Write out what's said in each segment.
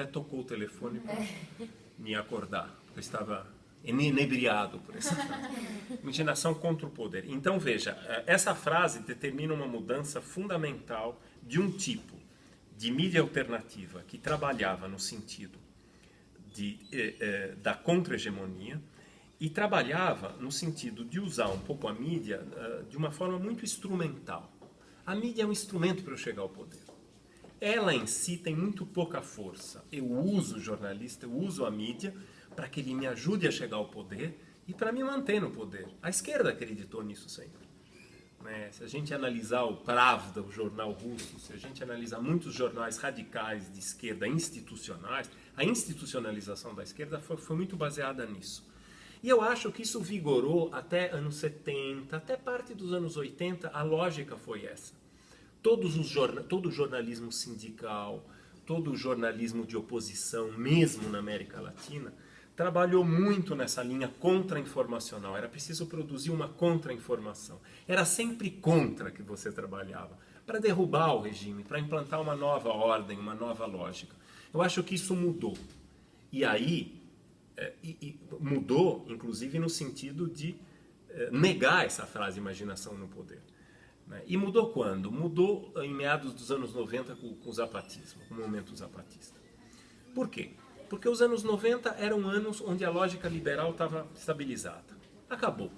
até tocou o telefone para me acordar. Eu estava inebriado por essa frase. Imaginação contra o poder. Então, veja, essa frase determina uma mudança fundamental de um tipo de mídia alternativa que trabalhava no sentido da contra-hegemonia e trabalhava no sentido de usar um pouco a mídia de uma forma muito instrumental. A mídia é um instrumento para eu chegar ao poder. Ela em si tem muito pouca força. Eu uso o jornalista, eu uso a mídia para que ele me ajude a chegar ao poder e para me manter no poder. A esquerda acreditou nisso sempre. Se a gente analisar o Pravda, o jornal russo, se a gente analisar muitos jornais radicais de esquerda institucionais, a institucionalização da esquerda foi muito baseada nisso. E eu acho que isso vigorou até anos 70, até parte dos anos 80, a lógica foi essa. Todo o jornalismo sindical, todo o jornalismo de oposição, mesmo na América Latina, trabalhou muito nessa linha contra-informacional. Era preciso produzir uma contra-informação. Era sempre contra que você trabalhava, para derrubar o regime, para implantar uma nova ordem, uma nova lógica. Eu acho que isso mudou. E aí, mudou, inclusive, no sentido de negar essa frase imaginação no poder. E mudou quando? Mudou em meados dos anos 90 com o zapatismo, com o movimento zapatista. Por quê? Porque os anos 90 eram anos onde a lógica liberal estava estabilizada. Acabou.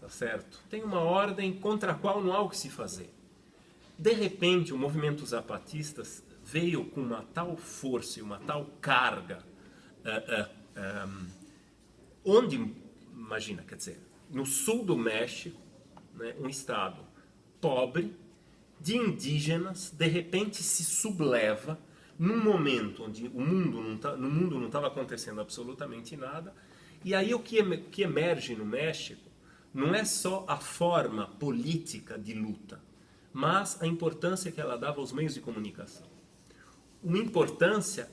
Tá certo? Tem uma ordem contra a qual não há o que se fazer. De repente, o movimento zapatista veio com uma tal força e uma tal carga, onde, imagina, quer dizer, no sul do México, né, um estado pobre, de indígenas, de repente se subleva num momento onde no mundo não estava acontecendo absolutamente nada, e aí o que emerge no México não é só a forma política de luta, mas a importância que ela dava aos meios de comunicação. Uma importância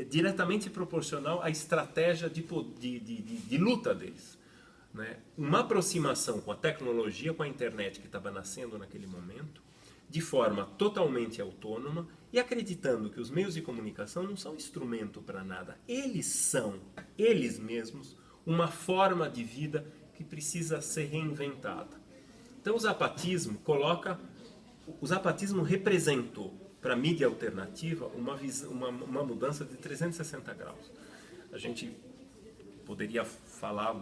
diretamente proporcional à estratégia de luta deles. Né? Uma aproximação com a tecnologia, com a internet que estava nascendo naquele momento, de forma totalmente autônoma e acreditando que os meios de comunicação não são instrumento para nada. Eles são, eles mesmos, uma forma de vida que precisa ser reinventada. Então o zapatismo representou para a mídia alternativa uma mudança de 360 graus. A gente poderia falar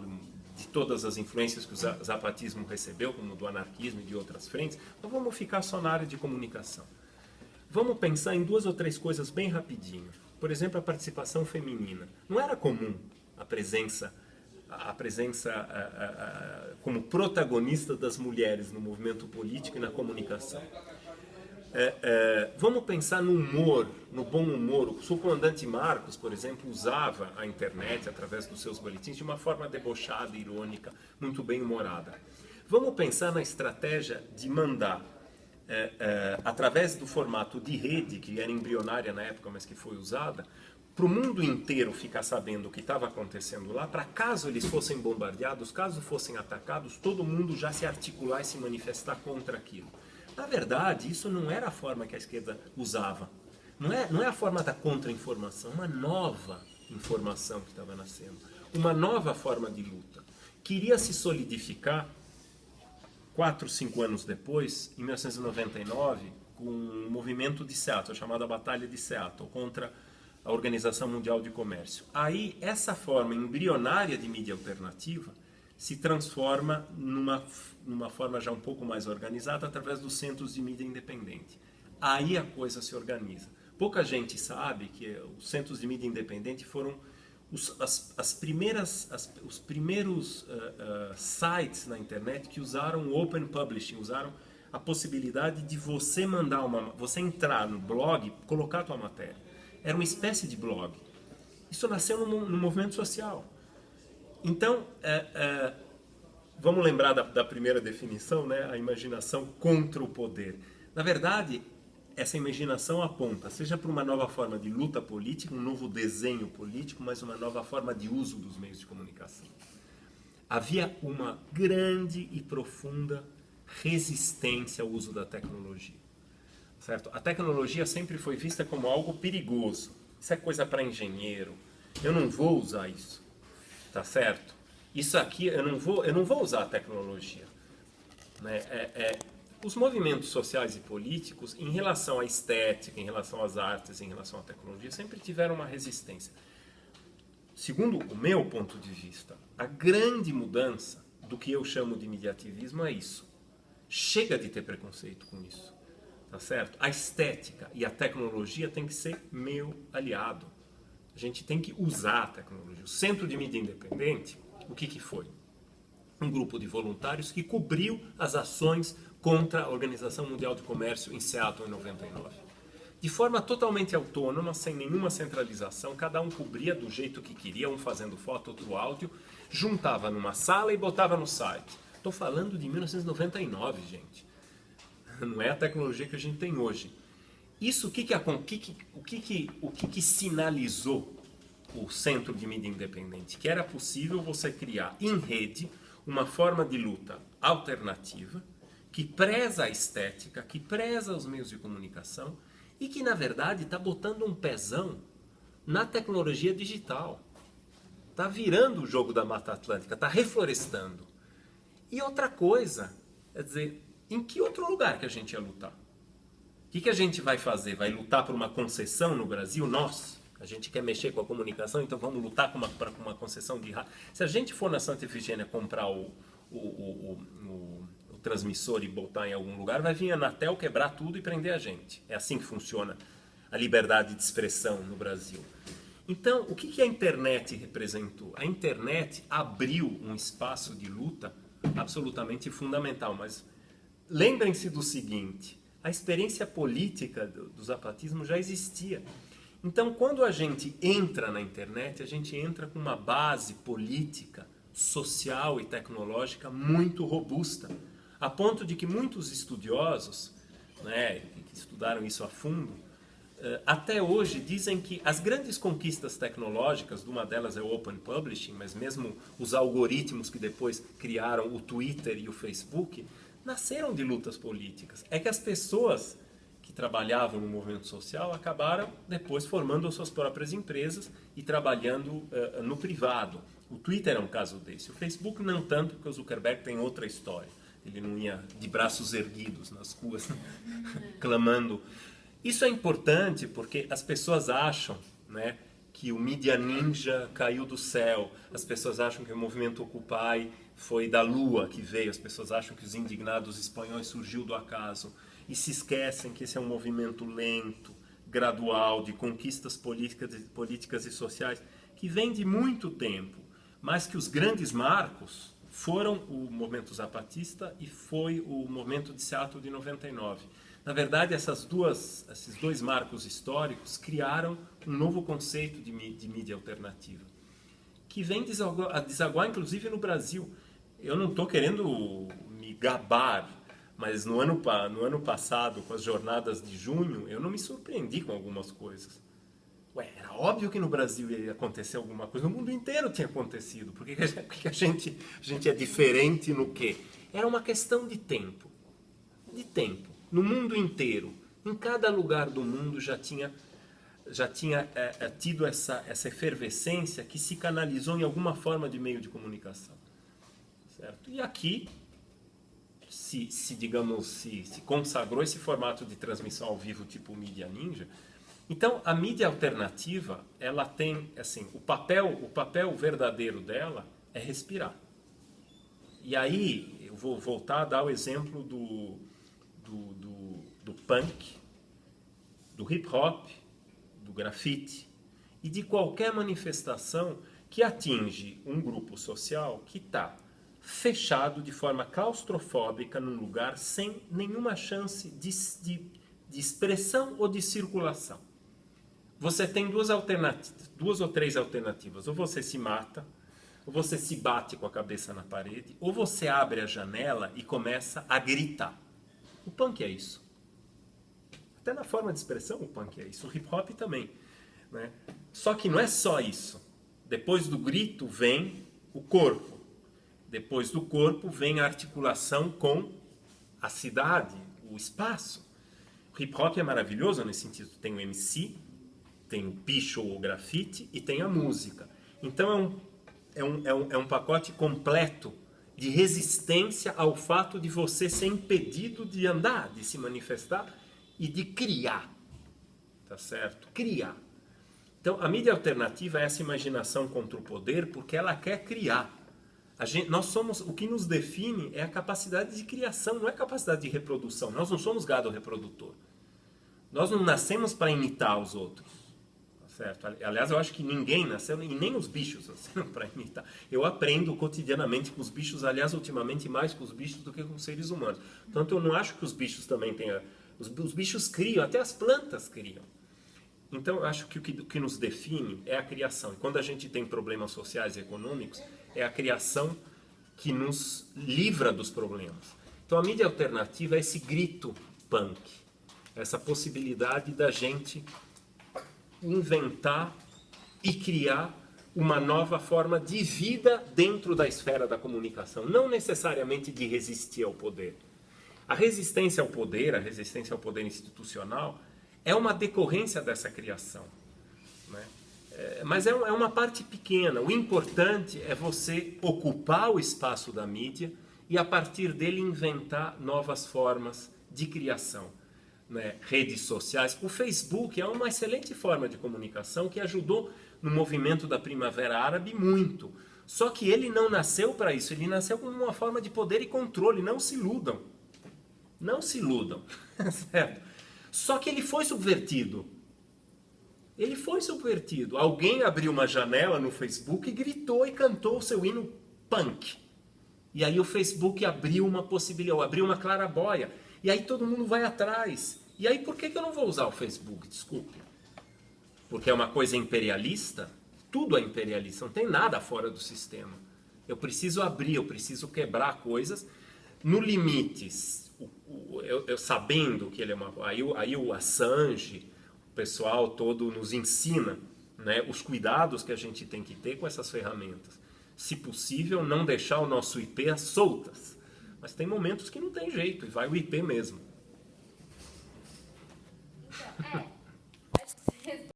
de todas as influências que o zapatismo recebeu, como do anarquismo e de outras frentes, mas vamos ficar só na área de comunicação. Vamos pensar em 2 ou 3 coisas bem rapidinho. Por exemplo, a participação feminina. Não era comum a presença como protagonista das mulheres no movimento político e na comunicação. Vamos pensar no humor, no bom humor. O subcomandante Marcos, por exemplo, usava a internet através dos seus boletins de uma forma debochada, irônica, muito bem humorada. Vamos pensar na estratégia de mandar, através do formato de rede, que era embrionária na época, mas que foi usada, para o mundo inteiro ficar sabendo o que estava acontecendo lá, para caso eles fossem bombardeados, caso fossem atacados, todo mundo já se articular e se manifestar contra aquilo. Na verdade, isso não era a forma que a esquerda usava. Não é a forma da contra-informação, uma nova informação que estava nascendo. Uma nova forma de luta. Queria se solidificar 4, 5 anos depois, em 1999, com um movimento de Seattle, chamado a Batalha de Seattle, contra a Organização Mundial de Comércio. Aí, essa forma embrionária de mídia alternativa se transforma numa forma já um pouco mais organizada através dos centros de mídia independente. Aí a coisa se organiza. Pouca gente sabe que os centros de mídia independente foram os primeiros sites na internet que usaram o Open Publishing, usaram a possibilidade de você você entrar no blog, colocar a tua matéria. Era uma espécie de blog. Isso nasceu no movimento social. Então, vamos lembrar da primeira definição, né? A imaginação contra o poder. Na verdade, essa imaginação aponta, seja para uma nova forma de luta política, um novo desenho político, mas uma nova forma de uso dos meios de comunicação. Havia uma grande e profunda resistência ao uso da tecnologia. Certo? A tecnologia sempre foi vista como algo perigoso. Isso é coisa para engenheiro. Eu não vou usar isso. Tá certo? Isso aqui, eu não vou usar a tecnologia. Né? Os movimentos sociais e políticos, em relação à estética, em relação às artes, em relação à tecnologia, sempre tiveram uma resistência. Segundo o meu ponto de vista, a grande mudança do que eu chamo de mediativismo é isso. Chega de ter preconceito com isso. Tá certo? A estética e a tecnologia tem que ser meu aliado. A gente tem que usar a tecnologia. O Centro de Mídia Independente, o que foi? Um grupo de voluntários que cobriu as ações contra a Organização Mundial do Comércio em Seattle em 99. De forma totalmente autônoma, sem nenhuma centralização, cada um cobria do jeito que queria, um fazendo foto, outro áudio, juntava numa sala e botava no site. Estou falando de 1999, gente. Não é a tecnologia que a gente tem hoje. Isso, o que sinalizou o Centro de Mídia Independente? Que era possível você criar em rede uma forma de luta alternativa, que preza a estética, que preza os meios de comunicação e que, na verdade, está botando um pezão na tecnologia digital. Está virando o jogo da Mata Atlântica, está reflorestando. E outra coisa, quer dizer, em que outro lugar que a gente ia lutar? O que a gente vai fazer? Vai lutar por uma concessão no Brasil? Nós? A gente quer mexer com a comunicação, então vamos lutar com uma concessão de rádio. Se a gente for na Santa Efigênia comprar o transmissor e botar em algum lugar, vai vir a Anatel quebrar tudo e prender a gente. É assim que funciona a liberdade de expressão no Brasil. Então, o que a internet representou? A internet abriu um espaço de luta absolutamente fundamental, mas lembrem-se do seguinte, a experiência política do zapatismo já existia. Então, quando a gente entra na internet, a gente entra com uma base política, social e tecnológica muito robusta, a ponto de que muitos estudiosos, né, que estudaram isso a fundo, até hoje dizem que as grandes conquistas tecnológicas, uma delas é o Open Publishing, mas mesmo os algoritmos que depois criaram o Twitter e o Facebook, nasceram de lutas políticas. É que as pessoas que trabalhavam no movimento social acabaram depois formando as suas próprias empresas e trabalhando no privado. O Twitter é um caso desse. O Facebook não tanto, porque o Zuckerberg tem outra história. Ele não ia de braços erguidos nas ruas, clamando. Isso é importante porque as pessoas acham, né, que o Mídia Ninja caiu do céu. As pessoas acham que o movimento Occupy foi da lua que veio. As pessoas acham que os indignados espanhóis surgiu do acaso. E se esquecem que esse é um movimento lento, gradual, de conquistas políticas e sociais, que vem de muito tempo. Mas que os grandes marcos foram o movimento zapatista e foi o movimento de Seattle de 99. Na verdade, esses dois marcos históricos criaram um novo conceito de mídia alternativa, que vem desaguar inclusive no Brasil. Eu não estou querendo me gabar, mas no ano passado, com as jornadas de junho, eu não me surpreendi com algumas coisas. Era óbvio que no Brasil ia acontecer alguma coisa, no mundo inteiro tinha acontecido. Por que a gente é diferente no quê? Era uma questão de tempo. De tempo. No mundo inteiro, em cada lugar do mundo já tinha tido essa efervescência que se canalizou em alguma forma de meio de comunicação. Certo? E aqui se consagrou esse formato de transmissão ao vivo tipo Mídia Ninja. Então, a mídia alternativa, ela tem, assim, o papel verdadeiro dela é respirar. E aí, eu vou voltar a dar o exemplo do punk, do hip hop, do grafite e de qualquer manifestação que atinge um grupo social que está fechado de forma claustrofóbica num lugar sem nenhuma chance de expressão ou de circulação. Você tem duas ou três alternativas. Ou você se mata, ou você se bate com a cabeça na parede, ou você abre a janela e começa a gritar. O punk é isso. Até na forma de expressão o punk é isso. O hip hop também. Né? Só que não é só isso. Depois do grito vem o corpo. Depois do corpo vem a articulação com a cidade, o espaço. O hip hop é maravilhoso nesse sentido. Tem o MC, tem o picho ou o grafite e tem a música. Então é um pacote completo de resistência ao fato de você ser impedido de andar, de se manifestar e de criar. Tá certo? Criar. Então a mídia alternativa é essa imaginação contra o poder porque ela quer criar. Nós somos, o que nos define é a capacidade de criação, não é capacidade de reprodução. Nós não somos gado reprodutor. Nós não nascemos para imitar os outros. Certo? Aliás, eu acho que ninguém nasceu, e nem os bichos nasceram para imitar. Eu aprendo cotidianamente com os bichos, aliás, ultimamente mais com os bichos do que com os seres humanos. Tanto eu não acho que os bichos também tenham... Os bichos criam, até as plantas criam. Então, eu acho que o que nos define é a criação. E quando a gente tem problemas sociais e econômicos, é a criação que nos livra dos problemas. Então, a mídia alternativa é esse grito punk, essa possibilidade da gente inventar e criar uma nova forma de vida dentro da esfera da comunicação, não necessariamente de resistir ao poder. A resistência ao poder institucional, é uma decorrência dessa criação, né? Mas é uma parte pequena. O importante é você ocupar o espaço da mídia e a partir dele inventar novas formas de criação. Né, redes sociais. O Facebook é uma excelente forma de comunicação que ajudou no movimento da Primavera Árabe muito. Só que ele não nasceu para isso, ele nasceu como uma forma de poder e controle. Não se iludam. Não se iludam. Certo? Só que ele foi subvertido. Ele foi subvertido. Alguém abriu uma janela no Facebook e gritou e cantou o seu hino punk. E aí o Facebook abriu uma possibilidade, abriu uma claraboia. E aí todo mundo vai atrás. E aí por que eu não vou usar o Facebook? Desculpe. Porque é uma coisa imperialista? Tudo é imperialista, não tem nada fora do sistema. Eu preciso abrir, eu preciso quebrar coisas. No limite, eu sabendo que ele é uma... Aí o Assange, o pessoal todo nos ensina, né, os cuidados que a gente tem que ter com essas ferramentas. Se possível, não deixar o nosso IP soltas. Mas tem momentos que não tem jeito, e vai o IP mesmo. Então,